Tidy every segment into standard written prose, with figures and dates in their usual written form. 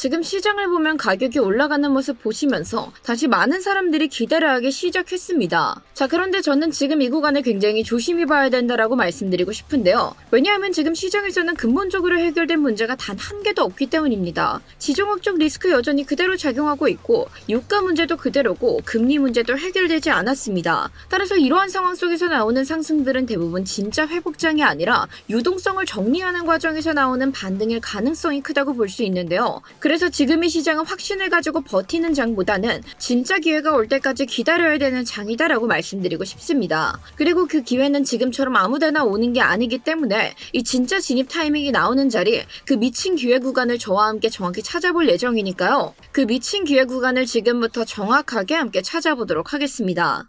지금 시장을 보면 가격이 올라가는 모습 보시면서 다시 많은 사람들이 기대를 하기 시작했습니다. 자, 그런데 저는 지금 이 구간에 굉장히 조심히 봐야 된다라고 말씀드리고 싶은데요. 왜냐하면 지금 시장에서는 근본적으로 해결된 문제가 단 한 개도 없기 때문입니다. 지정학적 리스크 여전히 그대로 작용하고 있고 유가 문제도 그대로고 금리 문제도 해결되지 않았습니다. 따라서 이러한 상황 속에서 나오는 상승들은 대부분 진짜 회복장이 아니라 유동성을 정리하는 과정에서 나오는 반등일 가능성이 크다고 볼 수 있는데요. 그래서 지금 이 시장은 확신을 가지고 버티는 장보다는 진짜 기회가 올 때까지 기다려야 되는 장이다라고 말씀드리고 싶습니다. 그리고 그 기회는 지금처럼 아무데나 오는 게 아니기 때문에 이 진짜 진입 타이밍이 나오는 자리, 그 미친 기회 구간을 저와 함께 정확히 찾아볼 예정이니까요. 그 미친 기회 구간을 지금부터 정확하게 함께 찾아보도록 하겠습니다.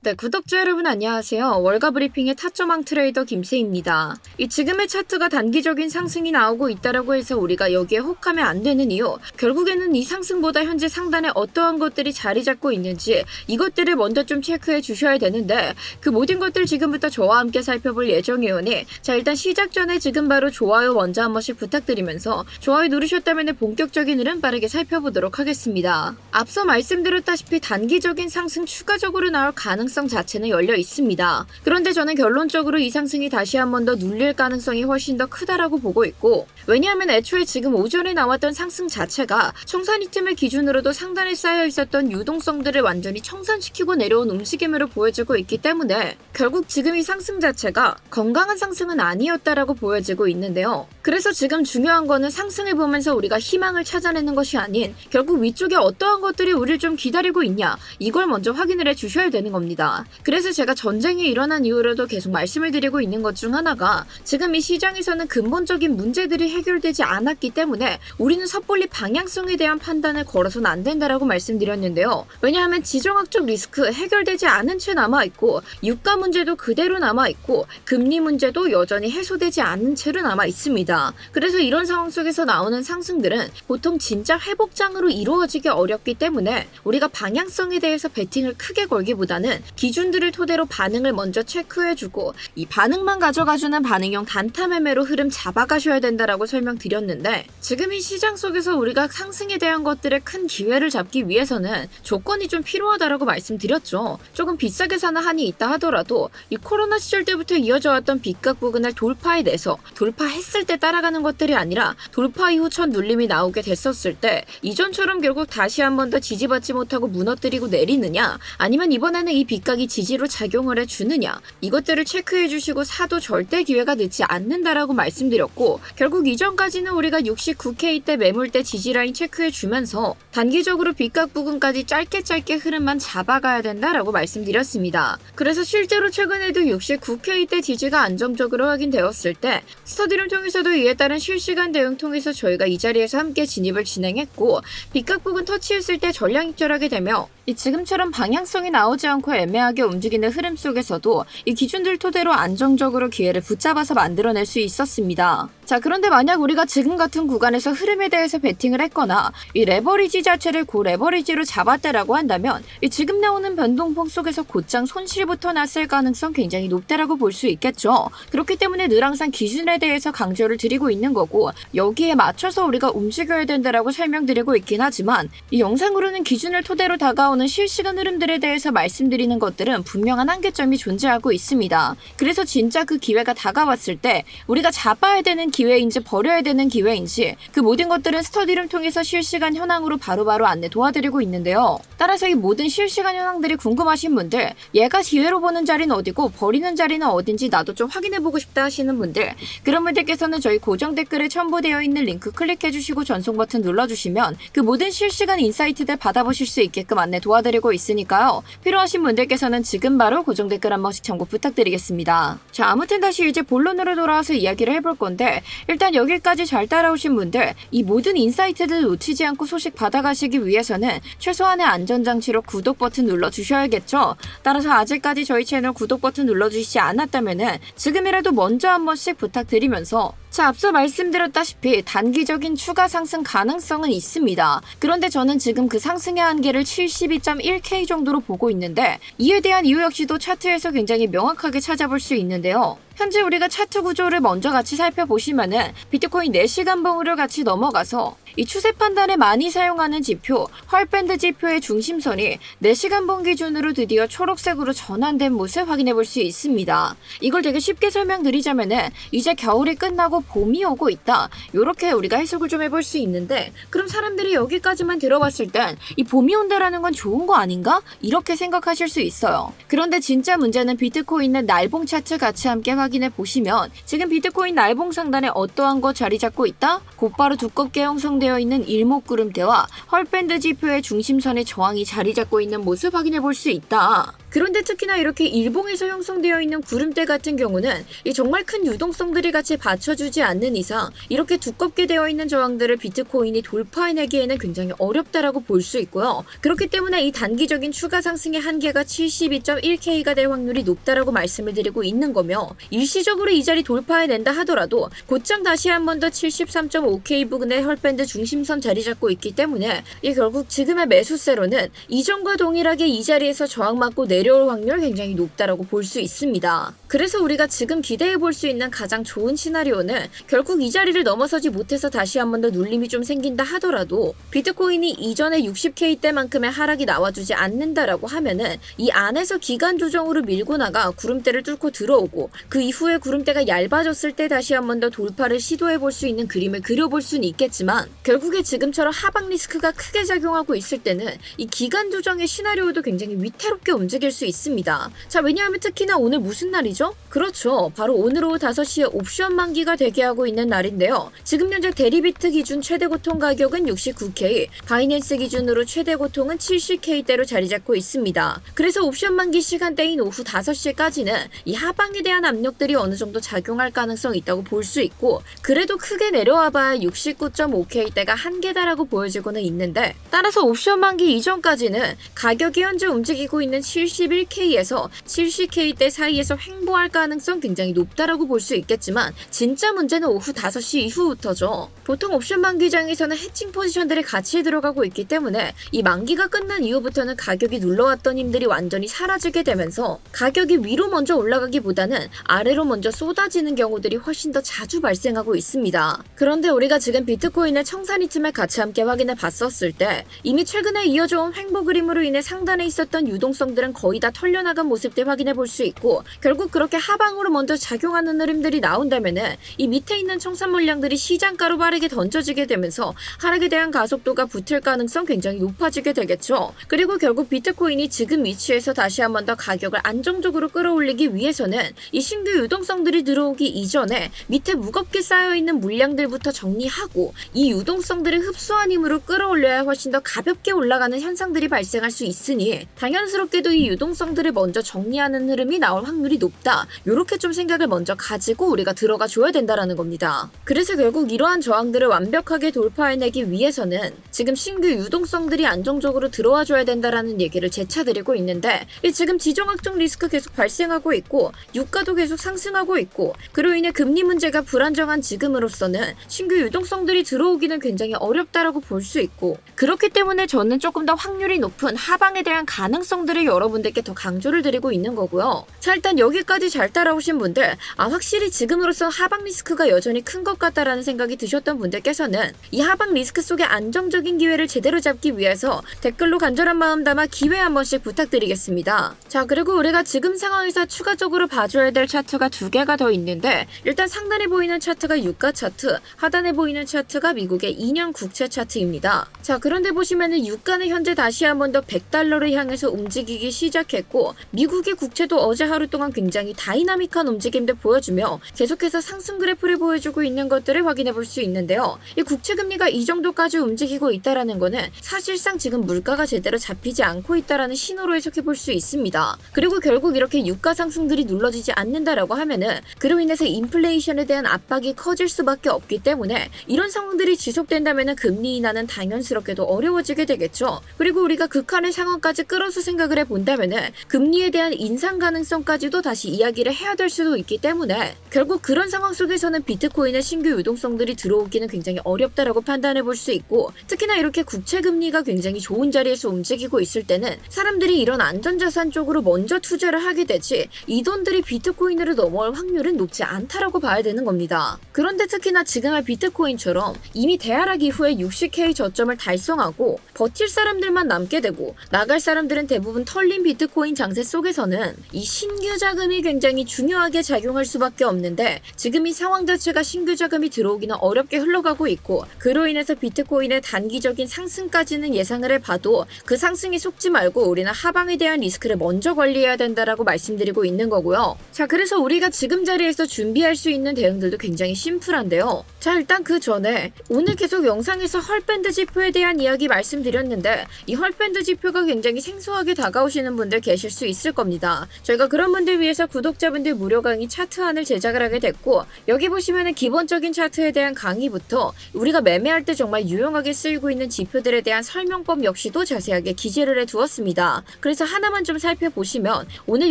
네, 구독자 여러분 안녕하세요. 월가 브리핑의 타점왕 트레이더 김세입니다. 이 지금의 차트가 단기적인 상승이 나오고 있다라고 해서 우리가 여기에 혹하면 안 되는 이유, 결국에는 이 상승보다 현재 상단에 어떠한 것들이 자리 잡고 있는지 이것들을 먼저 좀 체크해 주셔야 되는데 그 모든 것들 지금부터 저와 함께 살펴볼 예정이오니 자, 일단 시작 전에 지금 바로 좋아요 먼저 한 번씩 부탁드리면서 좋아요 누르셨다면 본격적인 흐름 빠르게 살펴보도록 하겠습니다. 앞서 말씀드렸다시피 단기적인 상승 추가적으로 나올 가능성 자체는 열려 있습니다. 그런데 저는 결론적으로 이 상승이 다시 한 번 더 눌릴 가능성이 훨씬 더 크다라고 보고 있고, 왜냐하면 애초에 지금 오전에 나왔던 상승 자체가 청산 이템을 기준으로도 상단에 쌓여 있었던 유동성들을 완전히 청산시키고 내려온 움직임으로 보여지고 있기 때문에 결국 지금 이 상승 자체가 건강한 상승은 아니었다라고 보여지고 있는데요. 그래서 지금 중요한 거는 상승을 보면서 우리가 희망을 찾아내는 것이 아닌 결국 위쪽에 어떠한 것들이 우리를 좀 기다리고 있냐, 이걸 먼저 확인을 해 주셔야 되는 겁니다. 그래서 제가 전쟁이 일어난 이후로도 계속 말씀을 드리고 있는 것 중 하나가 지금 이 시장에서는 근본적인 문제들이 해결되지 않았기 때문에 우리는 섣불리 방향성에 대한 판단을 걸어서는 안 된다라고 말씀드렸는데요. 왜냐하면 지정학적 리스크 해결되지 않은 채 남아있고 유가 문제도 그대로 남아있고 금리 문제도 여전히 해소되지 않은 채로 남아있습니다. 그래서 이런 상황 속에서 나오는 상승들은 보통 진짜 회복장으로 이루어지기 어렵기 때문에 우리가 방향성에 대해서 베팅을 크게 걸기보다는 기준들을 토대로 반응을 먼저 체크해주고 이 반응만 가져가주는 반응형 단타 매매로 흐름 잡아가셔야 된다라고 설명드렸는데 지금 이 시장 속에서 우리가 상승에 대한 것들의 큰 기회를 잡기 위해서는 조건이 좀 필요하다라고 말씀드렸죠. 조금 비싸게 사는 한이 있다 하더라도 이 코로나 시절 때부터 이어져 왔던 빚각 부근을 돌파해내서 돌파했을 때 따라가는 것들이 아니라 돌파 이후 첫 눌림이 나오게 됐었을 때 이전처럼 결국 다시 한 번 더 지지받지 못하고 무너뜨리고 내리느냐, 아니면 이번에는 이 빚각이 지지로 작용을 해주느냐, 이것들을 체크해 주시고 사도 절대 기회가 늦지 않는다라고 말씀드렸고, 결국 이전까지는 우리가 69K 때 매물대 지지라인 체크해 주면서 단기적으로 빚각 부근까지 짧게 흐름만 잡아가야 된다라고 말씀드렸습니다. 그래서 실제로 최근에도 69K 때 지지가 안정적으로 확인되었을 때 스터디를 통해서도 이에 따른 실시간 대응 통해서 저희가 이 자리에서 함께 진입을 진행했고, 빚각 부근 터치했을 때 전량 입절하게 되며 이 지금처럼 방향성이 나오지 않고 애매하게 움직이는 흐름 속에서도 이 기준들 토대로 안정적으로 기회를 붙잡아서 만들어낼 수 있었습니다. 자, 그런데 만약 우리가 지금 같은 구간에서 흐름에 대해서 베팅을 했거나 이 레버리지 자체를 고레버리지로 잡았다라고 한다면 이 지금 나오는 변동폭 속에서 곧장 손실부터 났을 가능성 굉장히 높다라고 볼 수 있겠죠. 그렇기 때문에 늘 항상 기준에 대해서 강조를 드리고 있는 거고, 여기에 맞춰서 우리가 움직여야 된다라고 설명드리고 있긴 하지만 이 영상으로는 기준을 토대로 다가오는 실시간 흐름들에 대해서 말씀드리는 것들은 분명한 한계점이 존재하고 있습니다. 그래서 진짜 그 기회가 다가왔을 때 우리가 잡아야 되는 기회인지 버려야 되는 기회인지 그 모든 것들은 스터디룸 통해서 실시간 현황으로 바로바로 안내 도와드리고 있는데요. 따라서 이 모든 실시간 현황들이 궁금하신 분들, 얘가 기회로 보는 자리는 어디고 버리는 자리는 어딘지 나도 좀 확인해보고 싶다 하시는 분들, 그런 분들께서는 저희 고정 댓글에 첨부되어 있는 링크 클릭해주시고 전송 버튼 눌러주시면 그 모든 실시간 인사이트들 받아보실 수 있게끔 안내 도와드리고 있으니까요. 필요하신 분들께서는 지금 바로 고정 댓글 한 번씩 참고 부탁드리겠습니다. 자, 아무튼 다시 이제 본론으로 돌아와서 이야기를 해볼 건데, 일단 여기까지 잘 따라오신 분들, 이 모든 인사이트들 놓치지 않고 소식 받아가시기 위해서는 최소한의 안전장치로 구독 버튼 눌러주셔야겠죠. 따라서 아직까지 저희 채널 구독 버튼 눌러주시지 않았다면은 지금이라도 먼저 한 번씩 부탁드리면서, 자, 앞서 말씀드렸다시피 단기적인 추가 상승 가능성은 있습니다. 그런데 저는 지금 그 상승의 한계를 72.1K 정도로 보고 있는데, 이에 대한 이유 역시도 차트에서 굉장히 명확하게 찾아볼 수 있는데요. 현재 우리가 차트 구조를 먼저 같이 살펴보시면은 비트코인 4시간 봉으로 같이 넘어가서 이 추세 판단에 많이 사용하는 지표, 헐밴드 지표의 중심선이 4시간 봉 기준으로 드디어 초록색으로 전환된 모습 확인해 볼 수 있습니다. 이걸 되게 쉽게 설명드리자면은 이제 겨울이 끝나고 봄이 오고 있다. 요렇게 우리가 해석을 좀 해볼 수 있는데, 그럼 사람들이 여기까지만 들어봤을 땐 이 봄이 온다라는 건 좋은 거 아닌가? 이렇게 생각하실 수 있어요. 그런데 진짜 문제는 비트코인의 날봉 차트 같이 함께 확인해 보시면 지금 비트코인 날봉 상단에 어떠한 거 자리 잡고 있다? 곧바로 두껍게 형성되어 있는 일목구름대와 헐밴드 지표의 중심선의 저항이 자리 잡고 있는 모습 확인해 볼 수 있다. 그런데 특히나 이렇게 일봉에서 형성되어 있는 구름대 같은 경우는 이 정말 큰 유동성들이 같이 받쳐주지 않는 이상 이렇게 두껍게 되어 있는 저항들을 비트코인이 돌파해내기에는 굉장히 어렵다라고 볼 수 있고요. 그렇기 때문에 이 단기적인 추가 상승의 한계가 72.1K가 될 확률이 높다라고 말씀을 드리고 있는 거며, 일시적으로 이 자리 돌파해낸다 하더라도 곧장 다시 한 번 더 73.5K 부근의 헐밴드 중심선 자리 잡고 있기 때문에 이 결국 지금의 매수세로는 이전과 동일하게 이 자리에서 저항 맞고 내려올 확률 굉장히 높다라고 볼 수 있습니다. 그래서 우리가 지금 기대해 볼 수 있는 가장 좋은 시나리오는 결국 이 자리를 넘어서지 못해서 다시 한 번 더 눌림이 좀 생긴다 하더라도 비트코인이 이전의 60K대만큼의 하락이 나와주지 않는다라고 하면은 이 안에서 기간 조정으로 밀고 나가 구름대를 뚫고 들어오고 그 이후에 구름대가 얇아졌을 때 다시 한 번 더 돌파를 시도해 볼 수 있는 그림을 그려볼 수는 있겠지만, 결국에 지금처럼 하방 리스크가 크게 작용하고 있을 때는 이 기간 조정의 시나리오도 굉장히 위태롭게 움직일 수 있습니다. 자, 왜냐하면 특히나 오늘 무슨 날이죠? 그렇죠. 바로 오늘 오후 5시에 옵션 만기가 대기하고 있는 날인데요. 지금 현재 대리비트 기준 최대 고통 가격은 69K, 바이낸스 기준으로 최대 고통은 70K대로 자리 잡고 있습니다. 그래서 옵션 만기 시간대인 오후 5시까지는 이 하방에 대한 압력들이 어느 정도 작용할 가능성이 있다고 볼 수 있고, 그래도 크게 내려와봐야 69.5K대가 한계다라고 보여지고는 있는데, 따라서 옵션 만기 이전까지는 가격이 현재 움직이고 있는 71K에서 70K대 사이에서 횡보할 가능성 굉장히 높다라고 볼 수 있겠지만, 진짜 문제는 오후 5시 이후부터죠. 보통 옵션 만기장에서는 해칭 포지션들이 같이 들어가고 있기 때문에 이 만기가 끝난 이후부터는 가격이 눌러왔던 힘들이 완전히 사라지게 되면서 가격이 위로 먼저 올라가기보다는 아래로 먼저 쏟아지는 경우들이 훨씬 더 자주 발생하고 있습니다. 그런데 우리가 지금 비트코인의 청산 이쯤을 같이 함께 확인해 봤었을 때 이미 최근에 이어져온 횡보 그림으로 인해 상단에 있었던 유동성들은 거의 다 털려나간 모습들 확인해 볼 수 있고, 결국 그렇게 하방으로 먼저 작용하는 흐름들이 나온다면은 이 밑에 있는 청산 물량들이 시장가로 빠르게 던져지게 되면서 하락에 대한 가속도가 붙을 가능성 굉장히 높아지게 되겠죠. 그리고 결국 비트코인이 지금 위치에서 다시 한 번 더 가격을 안정적으로 끌어올리기 위해서는 이 신규 유동성들이 들어오기 이전에 밑에 무겁게 쌓여있는 물량들부터 정리하고 이 유동성들을 흡수한 힘으로 끌어올려야 훨씬 더 가볍게 올라가는 현상들이 발생할 수 있으니, 당연스럽게도 이 유동성들을 먼저 정리하는 흐름이 나올 확률이 높다. 요렇게 좀 생각을 먼저 가지고 우리가 들어가 줘야 된다라는 겁니다. 그래서 결국 이러한 저항들을 완벽하게 돌파해내기 위해서는 지금 신규 유동성들이 안정적으로 들어와 줘야 된다라는 얘기를 재차드리고 있는데, 지금 지정학적 리스크 계속 발생하고 있고 유가도 계속 상승하고 있고, 그로 인해 금리 문제가 불안정한 지금으로서는 신규 유동성들이 들어오기는 굉장히 어렵다라고 볼 수 있고, 그렇기 때문에 저는 조금 더 확률이 높은 하방에 대한 가능성들을 여러분들께 더 강조를 드리고 있는 거고요. 자, 일단 여기까지 잘 따라오신 분들, 확실히 지금으로서 하방 리스크가 여전히 큰 것 같다라는 생각이 드셨던 분들께서는 이 하방 리스크 속의 안정적인 기회를 제대로 잡기 위해서 댓글로 간절한 마음 담아 기회 한 번씩 부탁드리겠습니다. 자, 그리고 우리가 지금 상황에서 추가적으로 봐줘야 될 차트가 2개가 더 있는데, 일단 상단에 보이는 차트가 유가 차트, 하단에 보이는 차트가 미국의 2년 국채 차트입니다. 자, 그런데 보시면은 유가는 현재 다시 한 번 더 100달러를 향해서 움직이기 시작했고, 미국의 국채도 어제 하루 동안 굉장히 다이나믹한 움직임들 보여주며 계속해서 상승 그래프를 보여주고 있는 것들을 확인해 볼 수 있는데요. 이 국채 금리가 이 정도까지 움직이고 있다라는 거는 사실상 지금 물가가 제대로 잡히지 않고 있다라는 신호로 해석해 볼 수 있습니다. 그리고 결국 이렇게 유가 상승들이 눌러지지 않는다라고 하면은 그로 인해서 인플레이션에 대한 압박이 커질 수밖에 없기 때문에 이런 상황들이 지속된다면은 금리 인하는 당연스럽게도 어려워지게 되겠죠. 그리고 우리가 극한의 상황까지 끌어서 생각을 해본다면 한다면은 금리에 대한 인상 가능성까지도 다시 이야기를 해야 될 수도 있기 때문에 결국 그런 상황 속에서는 비트코인의 신규 유동성들이 들어오기는 굉장히 어렵다라고 판단해 볼 수 있고, 특히나 이렇게 국채 금리가 굉장히 좋은 자리에서 움직이고 있을 때는 사람들이 이런 안전자산 쪽으로 먼저 투자를 하게 되지 이 돈들이 비트코인으로 넘어올 확률은 높지 않다라고 봐야 되는 겁니다. 그런데 특히나 지금의 비트코인처럼 이미 대하락 이후에 60K 저점을 달성하고 버틸 사람들만 남게 되고 나갈 사람들은 대부분 털린 비트코인 장세 속에서는 이 신규 자금이 굉장히 중요하게 작용할 수밖에 없는데, 지금 이 상황 자체가 신규 자금이 들어오기는 어렵게 흘러가고 있고, 그로 인해서 비트코인의 단기적인 상승까지는 예상을 해봐도 그 상승이 속지 말고 우리는 하방에 대한 리스크를 먼저 관리해야 된다라고 말씀드리고 있는 거고요. 자, 그래서 우리가 지금 자리에서 준비할 수 있는 대응들도 굉장히 심플한데요. 자, 일단 그 전에 오늘 계속 영상에서 헐밴드 지표에 대한 이야기 말씀드렸는데, 이 헐밴드 지표가 굉장히 생소하게 다가오시는 분들 계실 수 있을 겁니다. 저희가 그런 분들 위해서 구독자분들 무료 강의 차트안을 제작을 하게 됐고, 여기 보시면은 기본적인 차트에 대한 강의부터 우리가 매매할 때 정말 유용하게 쓰이고 있는 지표들에 대한 설명법 역시도 자세하게 기재를 해두었습니다. 그래서 하나만 좀 살펴보시면 오늘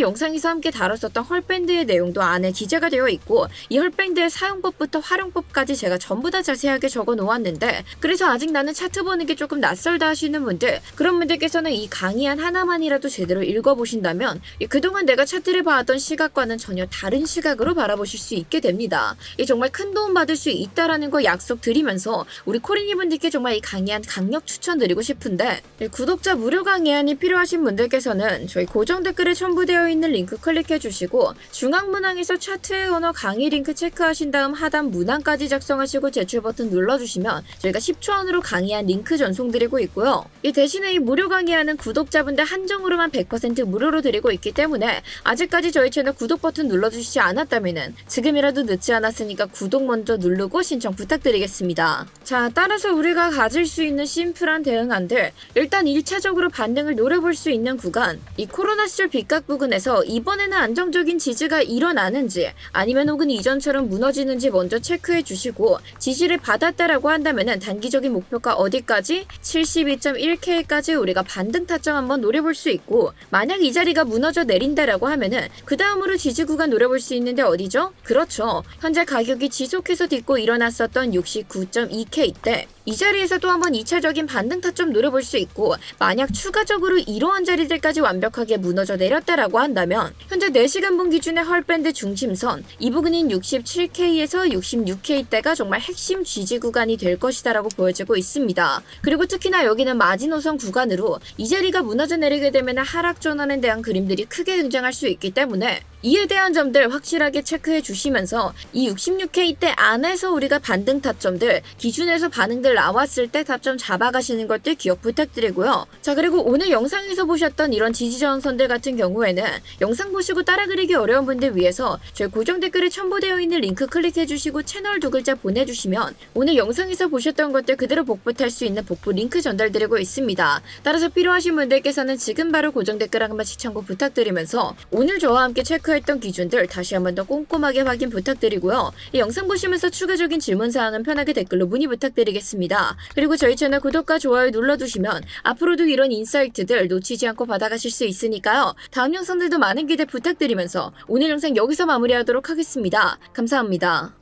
영상에서 함께 다뤘었던 헐밴드의 내용도 안에 기재가 되어 있고, 이 헐밴드의 사용법부터 활용법까지 제가 전부 다 자세하게 적어 놓았는데, 그래서 아직 나는 차트 보는 게 조금 낯설다 하시는 분들, 그런 분들께서는 이 강의안 하나만이라도 제대로 읽어보신다면 그동안 내가 차트를 봐왔던 시각과는 전혀 다른 시각으로 바라보실 수 있게 됩니다. 정말 큰 도움 받을 수 있다라는 거 약속드리면서 우리 코리니 분들께 정말 이 강의안 강력 추천드리고 싶은데, 구독자 무료 강의안이 필요하신 분들께서는 저희 고정 댓글에 첨부되어 있는 링크 클릭해 주시고 중앙 문항에서 차트의 언어 강의 링크 체크하신 다음 하단 문항까지 작성하시고 제출 버튼 눌러주시면 저희가 10초 안으로 강의안 링크 전송드리고 있고요. 이 대신에 이 무료 강의안은 구독자분들 한정으로만 100% 무료로 드리고 있기 때문에 아직까지 저희 채널 구독 버튼 눌러주시지 않았다면은 지금이라도 늦지 않았으니까 구독 먼저 누르고 신청 부탁드리겠습니다. 자, 따라서 우리가 가질 수 있는 심플한 대응안들, 일단 1차적으로 반등을 노려볼 수 있는 구간, 이 코로나 시절 빗각 부근에서 이번에는 안정적인 지지가 일어나는지 아니면 혹은 이전처럼 무너지는지 먼저 체크해 주시고, 지지를 받았다라고 한다면은 단기적인 목표가 어디까지? 72.1K까지 우리가 반등 타점 한번 노려볼 수 있고, 만약 이 자리가 무너져 내린다라고 하면은 그 다음으로 지지 구간 노려볼 수 있는데 어디죠? 그렇죠. 현재 가격이 지속해서 딛고 일어났었던 69.2K 때 이 자리에서 또 한번 2차적인 반등 타점 노려볼 수 있고, 만약 추가적으로 이러한 자리들까지 완벽하게 무너져 내렸다라고 한다면 현재 4시간 분 기준의 헐밴드 중심선 이 부근인 67K에서 66K대가 정말 핵심 지지 구간이 될 것이다라고 보여지고 있습니다. 그리고 특히나 여기는 마지노선 구간으로 이 자리가 무너져 내리게 되면 하락 전환에 대한 그림들이 크게 등장할 수 있기 때문에 이에 대한 점들 확실하게 체크해 주시면서 이 66K대 안에서 우리가 반등 타점들 기준에서 반응들 나왔을 때 타점 잡아가시는 것들 기억 부탁드리고요. 자, 그리고 오늘 영상에서 보셨던 이런 지지저항선들 같은 경우에는 영상 보시고 따라 그리기 어려운 분들 위해서 저희 고정 댓글에 첨부되어 있는 링크 클릭해 주시고 채널 2글자 보내주시면 오늘 영상에서 보셨던 것들 그대로 복붙할 수 있는 복붙 링크 전달드리고 있습니다. 따라서 필요하신 분들께서는 지금 바로 고정 댓글 한 번씩 참고 부탁드리면서 오늘 저와 함께 체크했던 기준들 다시 한 번 더 꼼꼼하게 확인 부탁드리고요. 이 영상 보시면서 추가적인 질문사항은 편하게 댓글로 문의 부탁드리겠습니다. 그리고 저희 채널 구독과 좋아요 눌러두시면 앞으로도 이런 인사이트들 놓치지 않고 받아가실 수 있으니까요. 다음 영상들도 많은 기대 부탁드리면서 오늘 영상 여기서 마무리하도록 하겠습니다. 감사합니다.